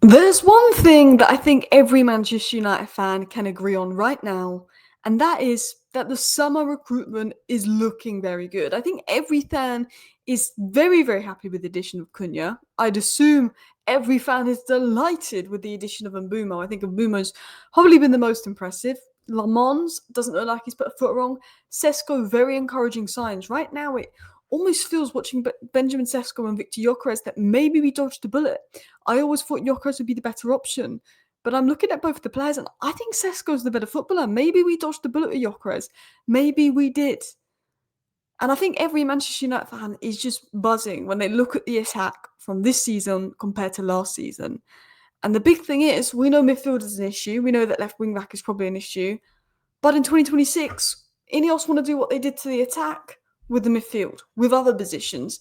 There's one thing that I think every Manchester United fan can agree on right now, and that is that the summer recruitment is looking very good. I think every fan is very, very happy with the addition of Cunha. I'd assume every fan is delighted with the addition of Mbumo. I think Mbumo's probably been the most impressive. Lamons doesn't look like he's put a foot wrong. Sesko, very encouraging signs. Right now, it almost feels watching Benjamin Sesko and Victor Gyökeres that maybe we dodged a bullet. I always thought Gyökeres would be the better option. But I'm looking at both the players, and I think Sesko's the better footballer. Maybe we dodged the bullet with Gyökeres. Maybe we did. And I think every Manchester United fan is just buzzing when they look at the attack from this season compared to last season. And the big thing is, we know midfield is an issue. We know that left wing back is probably an issue. But in 2026, Ineos want to do what they did to the attack with the midfield, with other positions.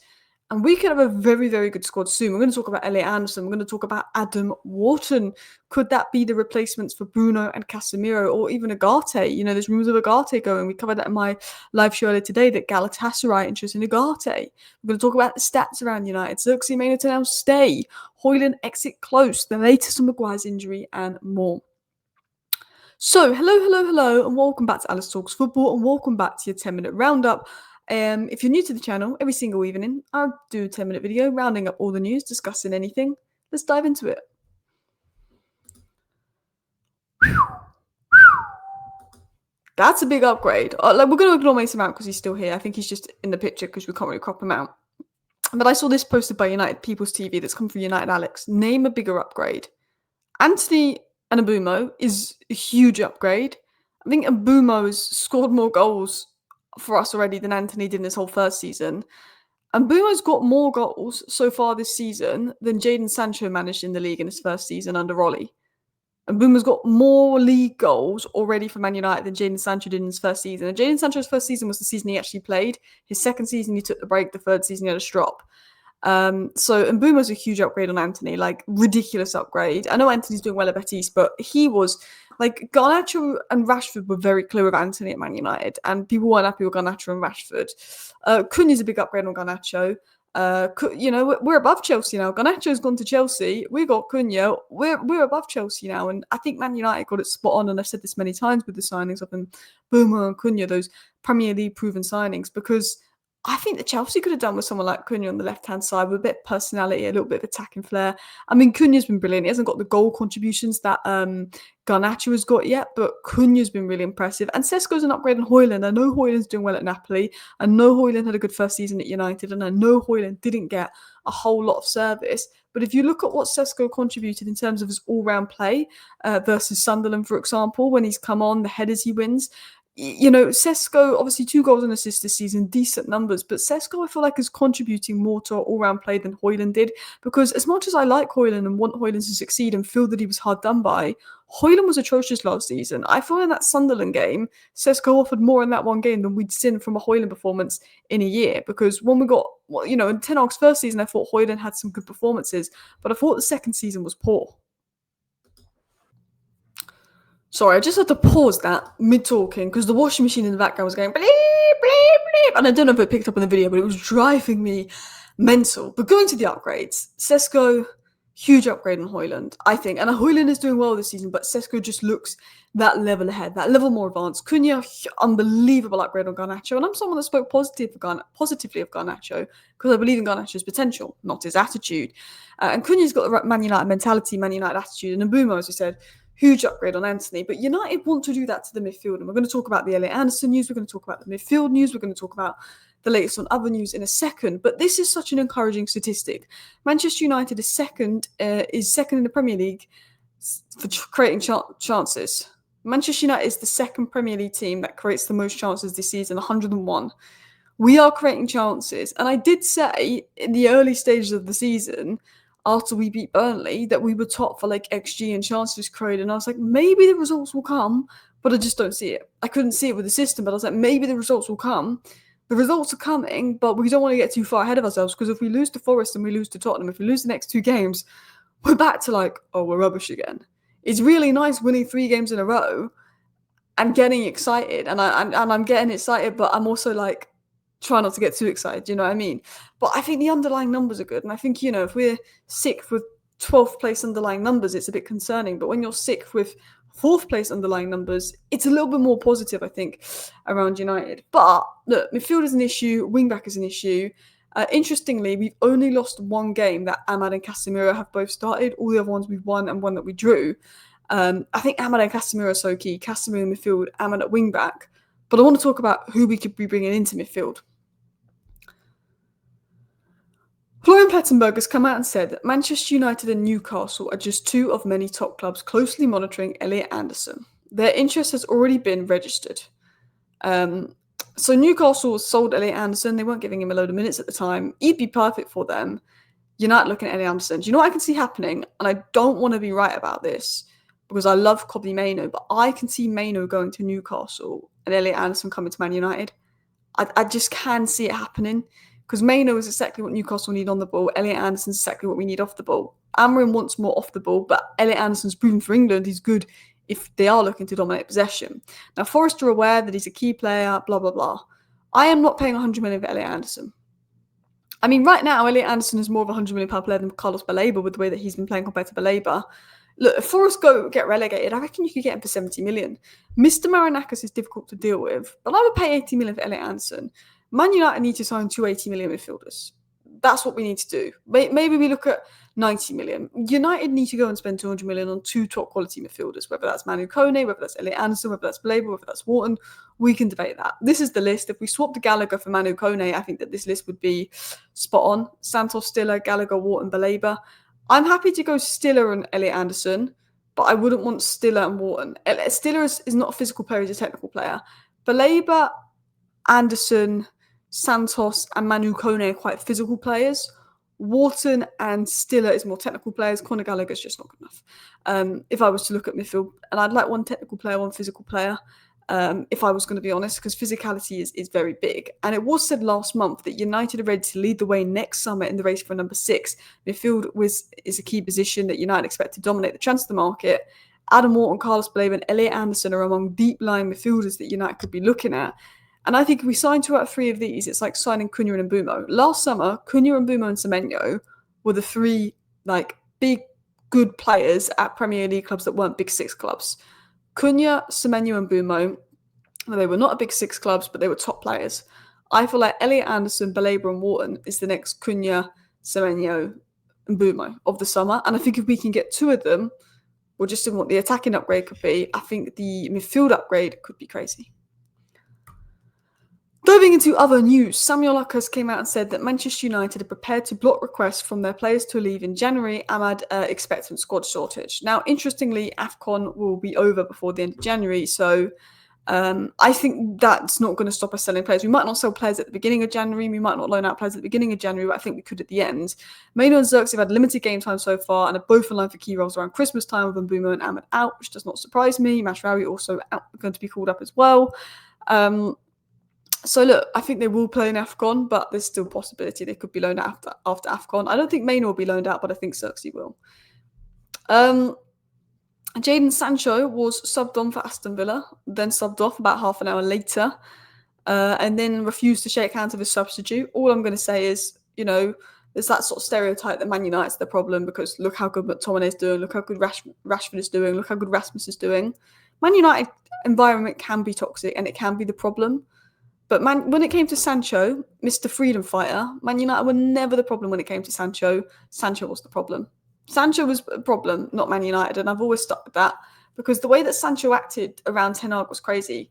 And we could have a very, very good squad soon. We're going to talk about Elliot Anderson. We're going to talk about Adam Wharton. Could that be the replacements for Bruno and Casemiro, or even Ugarte? You know, there's rumours of Ugarte going. We covered that in my live show earlier today, that Galatasaray interested in Ugarte. We're going to talk about the stats around United. Xerxes Maynard to now stay. Højlund exit close. The latest on Maguire's injury and more. So, hello, and welcome back to Alice Talks Football, and welcome back to your 10-minute roundup. If you're new to the channel, every single evening, I'll do a 10-minute video rounding up all the news, discussing anything. Let's dive into it. That's a big upgrade. We're going to ignore Mason Mount because he's still here. I think he's just in the picture because we can't really crop him out. But I saw this posted by United People's TV that's come from United Alex. Name a bigger upgrade. Anthony and Mbumo is a huge upgrade. I think Mbumo has scored more goals for us already than Anthony did in his whole first season. And Mbumo's got more goals so far this season than Jadon Sancho managed in the league in his first season under Ollie. And Mbumo's got more league goals already for Man United than Jadon Sancho did in his first season. And Jadon Sancho's first season was the season he actually played. His second season, he took the break. The third season, he had a strop. So Mbumo's a huge upgrade on Anthony, like ridiculous upgrade. I know Anthony's doing well at Betis, but he was like, Garnacho and Rashford were very clear of Anthony at Man United, and people weren't happy with Garnacho and Rashford. Cunha's a big upgrade on Garnacho. We're above Chelsea now. Garnacho's gone to Chelsea. We got Cunha. We're above Chelsea now, and I think Man United got it spot on. And I've said this many times with the signings of Mbumo and Cunha, those Premier League proven signings, because I think that Chelsea could have done with someone like Cunha on the left-hand side with a bit of personality, a little bit of attacking flair. I mean, Cunha's been brilliant. He hasn't got the goal contributions that Garnacho has got yet, but Cunha's been really impressive. And Sesko's an upgrade on Højlund. I know Højlund's doing well at Napoli. I know Højlund had a good first season at United, and I know Højlund didn't get a whole lot of service. But if you look at what Sesko contributed in terms of his all-round play versus Sunderland, for example, when he's come on, the headers he wins, you know, Sesko, obviously 2 goals and assists this season, decent numbers, but Sesko, I feel like, is contributing more to all-round play than Højlund did, because as much as I like Højlund and want Højlund to succeed and feel that he was hard done by, Højlund was atrocious last season. I feel in that Sunderland game, Sesko offered more in that one game than we'd seen from a Højlund performance in a year, because when we got, in Ten Hag's first season, I thought Højlund had some good performances, but I thought the second season was poor. Sorry, I just had to pause that mid-talking because the washing machine in the background was going bleep, bleep, bleep. And I don't know if it picked up in the video, but it was driving me mental. But going to the upgrades, Sesko, huge upgrade on Højlund, I think. And Højlund is doing well this season, but Sesko just looks that level ahead, that level more advanced. Cunha, unbelievable upgrade on Garnacho. And I'm someone that spoke positively of Garnacho because I believe in Garnacho's potential, not his attitude. And Cunha's got the Man United mentality, Man United attitude. And Mbumo, as we said, huge upgrade on Anthony. But United want to do that to the midfield. And we're going to talk about the Elliot Anderson news. We're going to talk about the midfield news. We're going to talk about the latest on other news in a second. But this is such an encouraging statistic. Manchester United is second in the Premier League for creating chances. Manchester United is the second Premier League team that creates the most chances this season, 101. We are creating chances. And I did say in the early stages of the season, after we beat Burnley, that we were top for like XG and chances created. And I was like, maybe the results will come, but I just don't see it. I couldn't see it with the system, but I was like, maybe the results will come. The results are coming, but we don't want to get too far ahead of ourselves, because if we lose to Forest and we lose to Tottenham, if we lose the next 2 games, we're back to like, oh, we're rubbish again. It's really nice winning 3 games in a row and getting excited. And I'm getting excited, but I'm also like, try not to get too excited, you know what I mean? But I think the underlying numbers are good. And I think, if we're 6th with 12th place underlying numbers, it's a bit concerning. But when you're 6th with 4th place underlying numbers, it's a little bit more positive, I think, around United. But look, midfield is an issue, wing-back is an issue. Interestingly, we've only lost one game that Amad and Casemiro have both started. All the other ones we've won and one that we drew. I think Amad and Casemiro are so key. Casemiro in midfield, Amad at wing-back. But I want to talk about who we could be bringing into midfield. Florian Plettenberg has come out and said that Manchester United and Newcastle are just two of many top clubs closely monitoring Elliot Anderson. Their interest has already been registered. So Newcastle sold Elliot Anderson. They weren't giving him a load of minutes at the time. He'd be perfect for them. United looking at Elliot Anderson. Do you know what I can see happening? And I don't want to be right about this because I love Kobbie Mainoo, but I can see Mainoo going to Newcastle and Elliot Anderson coming to Man United. I just can see it happening. Because Mainoo is exactly what Newcastle need on the ball. Elliot Anderson's exactly what we need off the ball. Amorim wants more off the ball, but Elliot Anderson's proven for England he's good if they are looking to dominate possession. Now, Forest are aware that he's a key player, blah, blah, blah. I am not paying 100 million for Elliot Anderson. I mean, right now, Elliot Anderson is more of a £100 million player than Carlos Baleba with the way that he's been playing compared to Baleba. Look, if Forest get relegated, I reckon you could get him for 70 million. Mr. Marinakis is difficult to deal with, but I would pay 80 million for Elliot Anderson. Man United need to sign 280 million midfielders. That's what we need to do. Maybe we look at 90 million. United need to go and spend 200 million on two top quality midfielders, whether that's Man Utd, whether that's Elliot Anderson, whether that's Baleba, whether that's Wharton. We can debate that. This is the list. If we swapped the Gallagher for Man Utd, I think that this list would be spot on. Santos, Stiller, Gallagher, Wharton, Baleba. I'm happy to go Stiller and Elliot Anderson, but I wouldn't want Stiller and Wharton. Stiller is not a physical player, he's a technical player. Baleba, Anderson, Santos and Manu Kone are quite physical players. Wharton and Stiller is more technical players. Conor Gallagher is just not good enough. If I was to look at midfield, and I'd like one technical player, one physical player, if I was going to be honest, because physicality is very big. And it was said last month that United are ready to lead the way next summer in the race for number 6. Midfield is a key position that United expect to dominate the transfer market. Adam Wharton, Carlos Baleba and Elliot Anderson are among deep-lying midfielders that United could be looking at. And I think if we sign 2 out of 3 of these, it's like signing Cunha and Mbeumo. Last summer, Cunha, Mbeumo and Semenyo were the 3 big, good players at Premier League clubs that weren't Big 6 clubs. Cunha, Semenyo and Mbeumo, they were not a Big 6 clubs, but they were top players. I feel like Elliot Anderson, Baleba and Wharton is the next Cunha, Semenyo and Mbeumo of the summer. And I think if we can get 2 of them, or just in what the attacking upgrade could be, I think the midfield upgrade could be crazy. Diving into other news, Samuel Luckers came out and said that Manchester United are prepared to block requests from their players to leave in January amid expectant squad shortage. Now, interestingly, AFCON will be over before the end of January, so I think that's not going to stop us selling players. We might not sell players at the beginning of January, we might not loan out players at the beginning of January, but I think we could at the end. Mainoo and Zirkzee have had limited game time so far and are both in line for key roles around Christmas time with Mbeumo and Amad out, which does not surprise me. Mashraoui also going to be called up as well. So look, I think they will play in AFCON, but there's still a possibility they could be loaned out after AFCON. I don't think Mainoo will be loaned out, but I think Zirkzee will. Jadon Sancho was subbed on for Aston Villa, then subbed off about half an hour later, and then refused to shake hands with his substitute. All I'm going to say is, there's that sort of stereotype that Man United's the problem because look how good McTominay is doing, look how good Rashford is doing, look how good Rasmus is doing. Man United environment can be toxic and it can be the problem. But when it came to Sancho, Mr. Freedom Fighter, Man United were never the problem when it came to Sancho. Sancho was the problem. Sancho was a problem, not Man United, and I've always stuck with that because the way that Sancho acted around Ten Hag was crazy.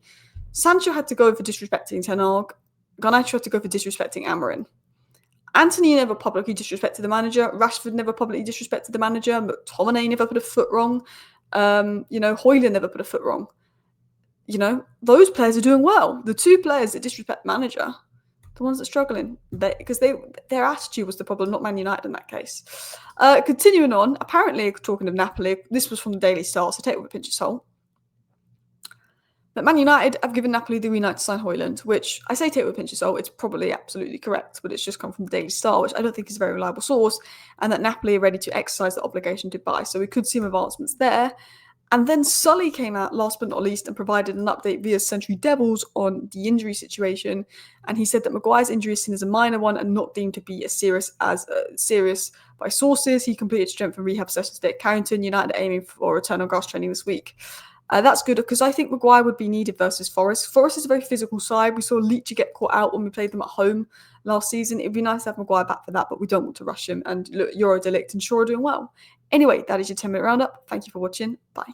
Sancho had to go for disrespecting Ten Hag. Garnacho had to go for disrespecting Amorim. Anthony never publicly disrespected the manager. Rashford never publicly disrespected the manager. McTominay never put a foot wrong. Højlund never put a foot wrong. Those players are doing well. The 2 players that disrespect the manager, the ones that are struggling, because their attitude was the problem, not Man United in that case. Continuing on, apparently, talking of Napoli, this was from the Daily Star, so take it with a pinch of salt. But Man United have given Napoli the green light to sign Højlund, which I say take it with a pinch of salt, it's probably absolutely correct, but it's just come from the Daily Star, which I don't think is a very reliable source, and that Napoli are ready to exercise the obligation to buy. So we could see some advancements there. And then Sully came out last but not least and provided an update via Century Devils on the injury situation. And he said that Maguire's injury is seen as a minor one and not deemed to be as serious by sources. He completed strength and rehab sessions today at Carrington. United aiming for return on grass training this week. That's good because I think Maguire would be needed versus Forest. Forest is a very physical side. We saw Leach get caught out when we played them at home last season. It'd be nice to have Maguire back for that, but we don't want to rush him. And look, Euro Delict and Shaw are doing well. Anyway, that is your 10-minute roundup. Thank you for watching. Bye.